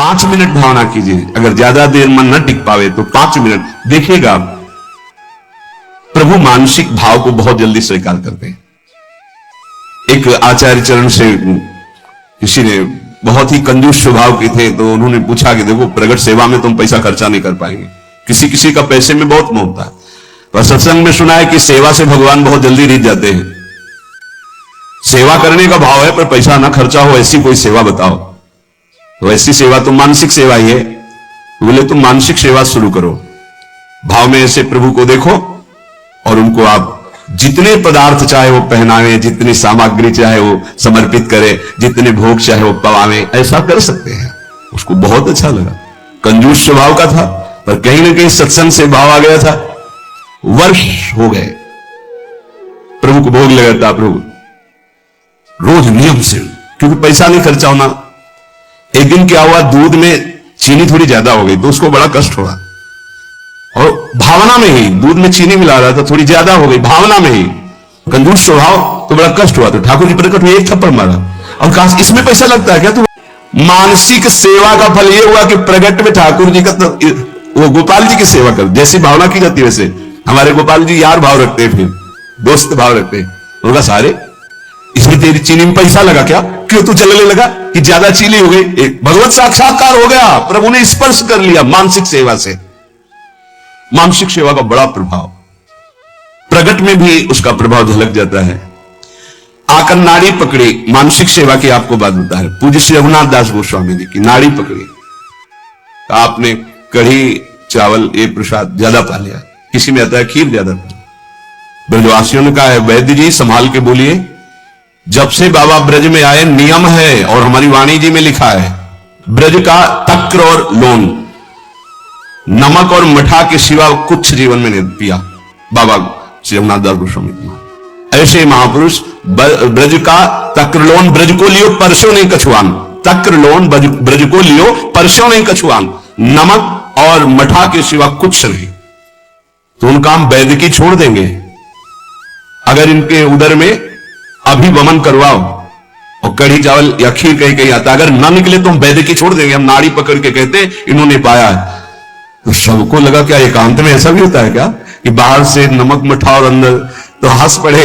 5 minute भावना कीजिए। अगर ज्यादा देर मन न टिक पावे तो 5 मिनट देखिएगा, प्रभु मानसिक भाव को बहुत जल्दी स्वीकार करते हैं। एक आचार्य चरण से किसी ने, बहुत ही कंजूस स्वभाव के थे, तो उन्होंने पूछा कि देखो प्रगट सेवा में तुम पैसा खर्चा नहीं कर पाएंगे, किसी किसी का पैसे में बहुत मोह होता है। पर सत्संग में सुना है कि सेवा से भगवान बहुत जल्दी रीझ जाते हैं। सेवा करने का भाव है पर पैसा ना खर्चा हो, ऐसी कोई सेवा बताओ। तो ऐसी सेवा तो मानसिक सेवा ही है। बोले तुम मानसिक सेवा शुरू करो, भाव में ऐसे प्रभु को देखो और उनको आप जितने पदार्थ चाहे वो पहनावे, जितनी सामग्री चाहे वो समर्पित करे, जितने भोग चाहे वो पवावे, ऐसा कर सकते हैं। उसको बहुत अच्छा लगा। कंजूस स्वभाव का था पर कहीं ना कहीं सत्संग से भाव आ गया था। वर्ष हो गए, प्रभु को भोग लगाता, प्रभु रोज नियम से, क्योंकि पैसा नहीं खर्चा होना। एक दिन क्या हुआ, दूध में चीनी थोड़ी ज्यादा हो गई तो उसको बड़ा कष्ट हुआ, और भावना में ही दूध में चीनी मिला रहा था, थोड़ी ज्यादा हो गई भावना में ही, कंजूस स्वभाव, तो बड़ा कष्ट हुआ। तो ठाकुर जी प्रकट हुए, एक थप्पड़ मारा और कहा इसमें पैसा लगता है क्या? तो मानसिक सेवा का फल ये हुआ कि प्रगट में ठाकुर जी का, तो वो गोपाल जी की सेवा कर, जैसी भावना की जाती है वैसे हमारे गोपाल जी यार भाव रखते हैं, फिर दोस्त भाव रखते हैं। उनका सारे इसमें तेरी चीनी में पैसा लगा क्या? क्यों तू चलने लगा कि ज्यादा चीनी हो गई? भगवत साक्षात्कार हो गया, प्रभु ने स्पर्श कर लिया मानसिक सेवा से। मानसिक सेवा का बड़ा प्रभाव, प्रगट में भी उसका प्रभाव झलक जाता है। आकर नाड़ी पकड़ी, मानसिक सेवा की आपको बात बता है। पूज्य श्री रघुनाथ दास गोस्वामी जी की नाड़ी पकड़ी, आपने कढ़ी चावल ये प्रसाद ज्यादा पा लिया, किसी में आता है खीर ज्यादा। ब्रजवासियों ने कहा है वैद्य जी संभाल के बोलिए, जब से बाबा ब्रज में आए नियम है और हमारी वाणी जी में लिखा है, ब्रज का तक्र और लोन, नमक और मठा के सिवा कुछ जीवन में नहीं पिया बाबा श्री रघुनाथ दास गोस्वामी जी। ऐसे महापुरुष ब्रज का तक्र लोन, ब्रज को लियो परसों नहीं कछुआन, तक्र लोन ब्रज को लियो परसों नहीं कछुआन, नमक और मठा के सिवा कुछ नहीं। तो उनका हम वैद्य की छोड़ देंगे। अगर इनके उदर में अभिवमन करवाओ और कढ़ी चावल या खीर कहीं कहीं आता, अगर ना निकले तो हम वैद्य की छोड़ देंगे। हम नाड़ी पकड़ के कहते इन्होंने पाया है। तो सबको लगा क्या एकांत में ऐसा भी होता है क्या कि बाहर से नमक मठा और अंदर, तो हंस पड़े